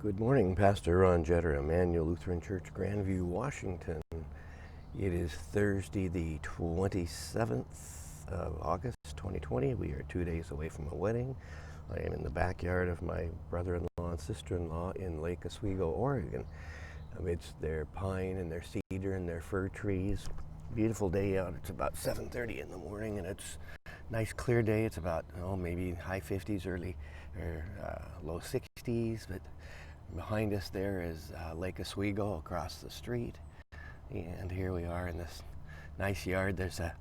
Good morning, Pastor Ron Jetter, Immanuel Lutheran Church, Grandview, Washington. It is Thursday, the 27th of August, 2020. We are 2 days away from a wedding. I am in the backyard of my brother-in-law and sister-in-law in Lake Oswego, Oregon, amidst their pine and their cedar and their fir trees. Beautiful day out. It's about 7:30 in the morning, and it's a nice clear day. It's about maybe high 50s, low 60s, but behind us there is Lake Oswego across the street, and here we are in this nice yard. There's a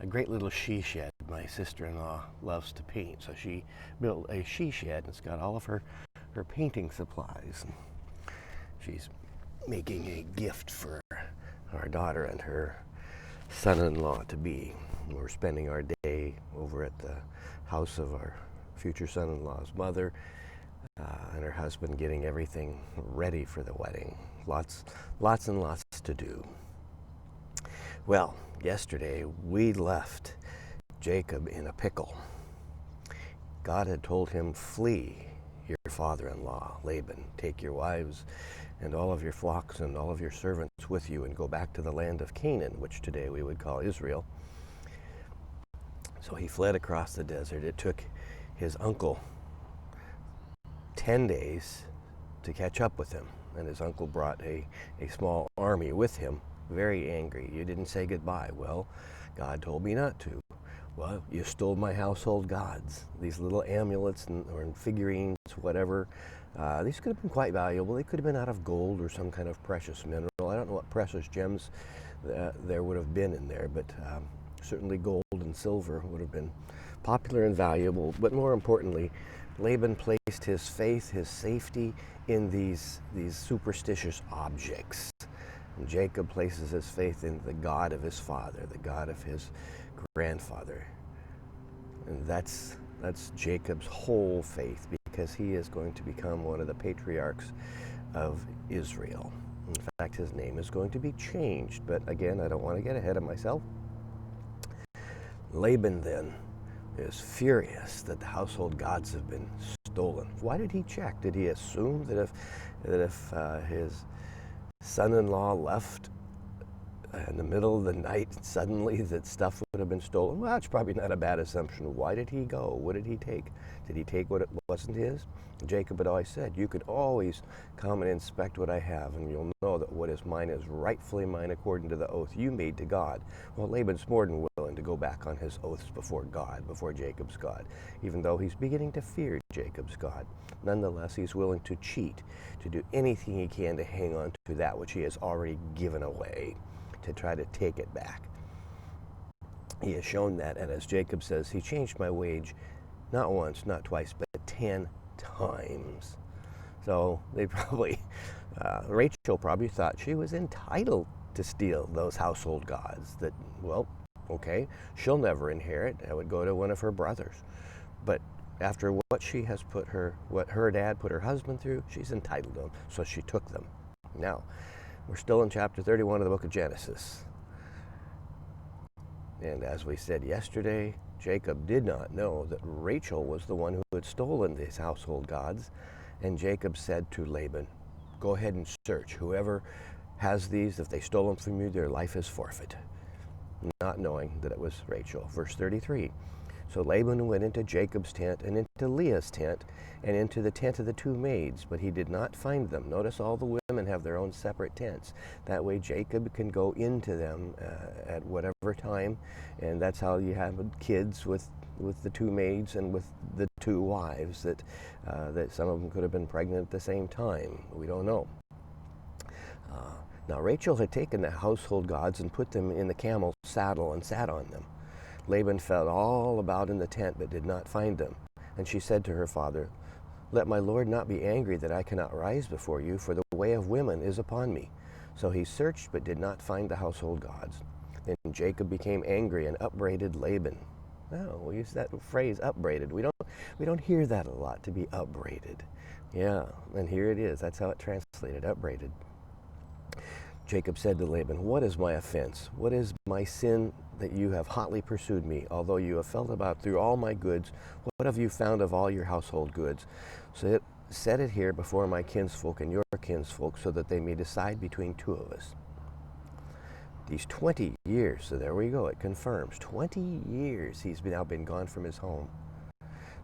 great little she shed. My sister-in-law loves to paint, so she built a she shed, and it's got all of her painting supplies. She's making a gift for our daughter and her son-in-law to be. We're spending our day over at the house of our future son-in-law's mother and her husband, getting everything ready for the wedding. Lots and lots to do. Well, yesterday we left Jacob in a pickle. God had told him, "Flee your father-in-law, Laban. Take your wives and all of your flocks and all of your servants with you and go back to the land of Canaan," which today we would call Israel. So he fled across the desert. It took his uncle 10 days to catch up with him, and his uncle brought a small army with him, very angry. "You didn't say goodbye." "Well, God told me not to." "Well, you stole my household gods." These little amulets or figurines, whatever. These could have been quite valuable. They could have been out of gold or some kind of precious mineral. I don't know what precious gems there would have been in there, but certainly gold and silver would have been popular and valuable. But more importantly, Laban placed his faith, his safety in these superstitious objects. And Jacob places his faith in the God of his father, the God of his grandfather. And that's Jacob's whole faith, because he is going to become one of the patriarchs of Israel. In fact, his name is going to be changed. But again, I don't want to get ahead of myself. Laban then is furious that the household gods have been stolen. Why did he check? Did he assume that if his son-in-law left in the middle of the night suddenly that stuff would have been stolen? Well, that's probably not a bad assumption. Why did he go? What did he take? Did he take what it wasn't his? Jacob had always said, "You could always come and inspect what I have, and you'll know that what is mine is rightfully mine according to the oath you made to God." Well, Laban's more than willing to go back on his oaths before God, before Jacob's God, even though he's beginning to fear Jacob's God. Nonetheless, he's willing to cheat, to do anything he can to hang on to that which he has already given away, to try to take it back. He has shown that, and as Jacob says, he changed my wage not once, not twice, but 10 times. So they probably, Rachel probably thought she was entitled to steal those household gods. That, well, okay, she'll never inherit. That would go to one of her brothers. But after what her dad put her husband through, she's entitled to them, so she took them. Now, we're still in chapter 31 of the book of Genesis. And as we said yesterday, Jacob did not know that Rachel was the one who had stolen these household gods. And Jacob said to Laban, "Go ahead and search. Whoever has these, if they stole them from you, their life is forfeit." Not knowing that it was Rachel. Verse 33. So Laban went into Jacob's tent and into Leah's tent and into the tent of the two maids, but he did not find them. Notice all the women have their own separate tents. That way Jacob can go into them at whatever time, and that's how you have kids with the two maids and with the two wives, that some of them could have been pregnant at the same time. We don't know. Now Rachel had taken the household gods and put them in the camel's saddle and sat on them. Laban felt all about in the tent, but did not find them. And she said to her father, "Let my lord not be angry that I cannot rise before you, for the way of women is upon me." So he searched, but did not find the household gods. Then Jacob became angry and upbraided Laban. Oh, we use that phrase, upbraided. We don't hear that a lot, to be upbraided. Yeah, and here it is. That's how it translated, upbraided. Jacob said to Laban, "What is my offense? What is my sin that you have hotly pursued me? Although you have felt about through all my goods, what have you found of all your household goods? So set it here before my kinsfolk and your kinsfolk so that they may decide between two of us. These 20 years, so there we go, it confirms. 20 years he's now been gone from his home.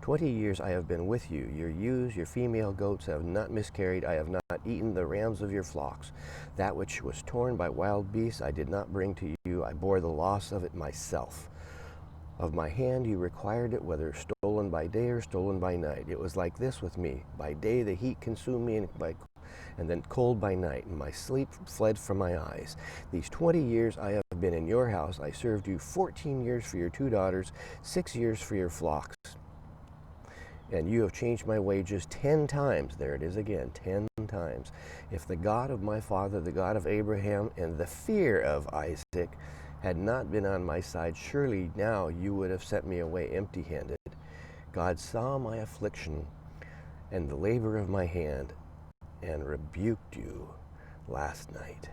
20 years I have been with you. Your ewes, your female goats have not miscarried. I have not eaten the rams of your flocks. That which was torn by wild beasts I did not bring to you. I bore the loss of it myself. Of my hand you required it, whether stolen by day or stolen by night. It was like this with me. By day the heat consumed me, and then cold by night, and my sleep fled from my eyes. These 20 years I have been in your house. I served you 14 years for your 2 daughters, 6 years for your flocks. And you have changed my wages 10 times. There it is again, 10 times. If the God of my father, the God of Abraham, and the fear of Isaac had not been on my side, surely now you would have sent me away empty-handed. God saw my affliction and the labor of my hand and rebuked you last night.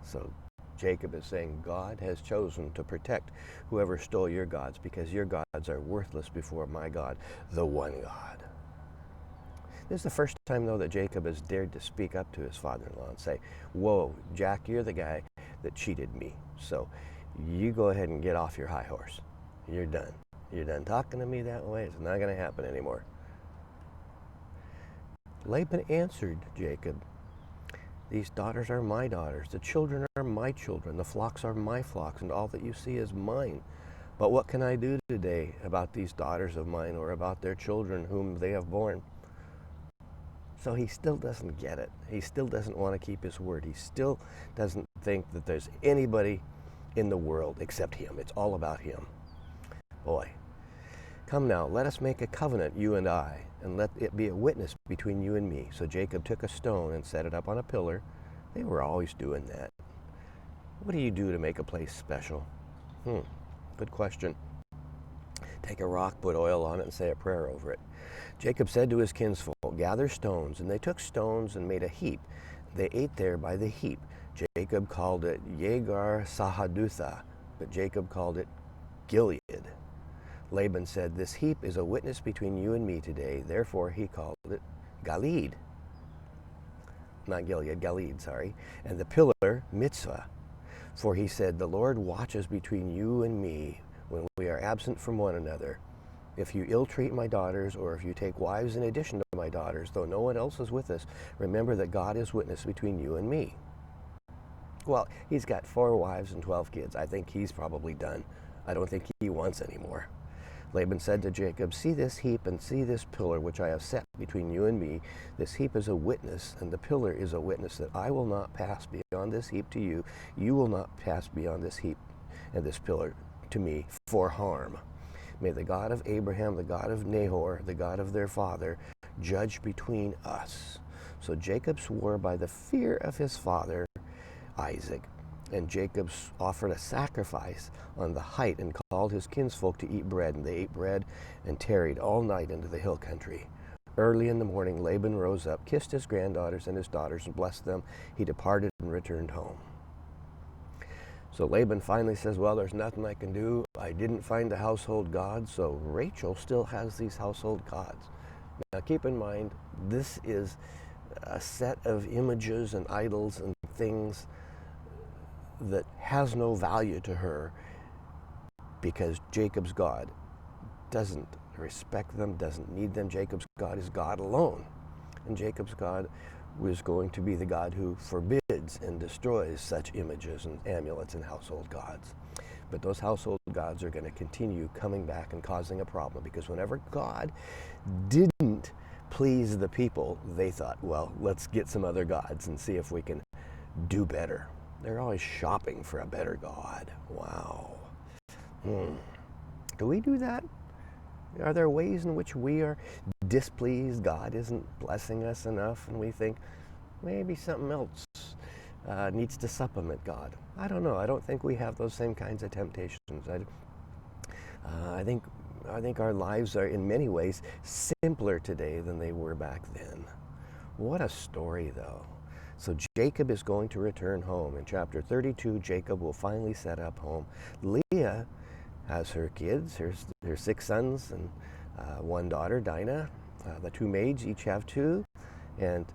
So Jacob is saying God has chosen to protect whoever stole your gods, because your gods are worthless before my God, the one God. This is the first time, though, that Jacob has dared to speak up to his father-in-law and say, whoa, Jack, you're the guy that cheated me. So you go ahead and get off your high horse. You're done. You're done talking to me that way. It's not going to happen anymore. Laban answered Jacob, these daughters are my daughters, the children are my children, the flocks are my flocks, and all that you see is mine. But what can I do today about these daughters of mine, or about their children whom they have borne? So he still doesn't get it. He still doesn't want to keep his word. He still doesn't think that there's anybody in the world except him. It's all about him. Boy, come now, let us make a covenant, you and I, and let it be a witness between you and me. So Jacob took a stone and set it up on a pillar. They were always doing that. What do you do to make a place special? Good question. Take a rock, put oil on it, and say a prayer over it. Jacob said to his kinsfolk, gather stones. And they took stones and made a heap. They ate there by the heap. Jacob called it Yegar Sahadutha, but Jacob called it Gilead. Laban said, this heap is a witness between you and me today. Therefore he called it Galid. Not Gilead, Galid, sorry. And the pillar, Mitzvah. For he said, the Lord watches between you and me when we are absent from one another. If you ill-treat my daughters, or if you take wives in addition to my daughters, though no one else is with us, remember that God is witness between you and me. Well, he's got 4 wives and 12 kids. I think he's probably done. I don't think he wants any more. Laban said to Jacob, see this heap and see this pillar which I have set between you and me. This heap is a witness, and the pillar is a witness that I will not pass beyond this heap to you. You will not pass beyond this heap and this pillar to me for harm. May the God of Abraham, the God of Nahor, the God of their father, judge between us. So Jacob swore by the fear of his father, Isaac. And Jacob offered a sacrifice on the height and called his kinsfolk to eat bread. And they ate bread and tarried all night into the hill country. Early in the morning, Laban rose up, kissed his granddaughters and his daughters, and blessed them. He departed and returned home. So Laban finally says, well, there's nothing I can do. I didn't find the household gods, so Rachel still has these household gods. Now keep in mind, this is a set of images and idols and things that has no value to her, because Jacob's God doesn't respect them, doesn't need them. Jacob's God is God alone. And Jacob's God was going to be the God who forbids and destroys such images and amulets and household gods. But those household gods are going to continue coming back and causing a problem, because whenever God didn't please the people, they thought, well, let's get some other gods and see if we can do better. They're always shopping for a better God. Wow. Do we do that? Are there ways in which we are displeased? God isn't blessing us enough, and we think maybe something else needs to supplement God. I don't know. I don't think we have those same kinds of temptations. I think our lives are in many ways simpler today than they were back then. What a story, though. So Jacob is going to return home. In chapter 32, Jacob will finally set up home. Leah has her kids, her 6 sons and 1 daughter, Dinah. The two maids each have two, and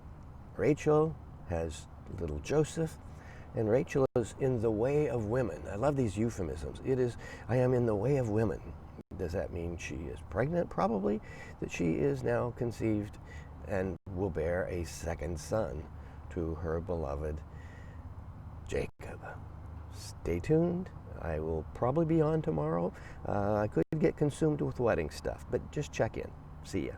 Rachel has little Joseph, and Rachel is in the way of women. I love these euphemisms. It is, I am in the way of women. Does that mean she is pregnant? Probably. That she is now conceived and will bear a second son to her beloved Jacob. Stay tuned. I will probably be on tomorrow. I could get consumed with wedding stuff, but just check in. See ya.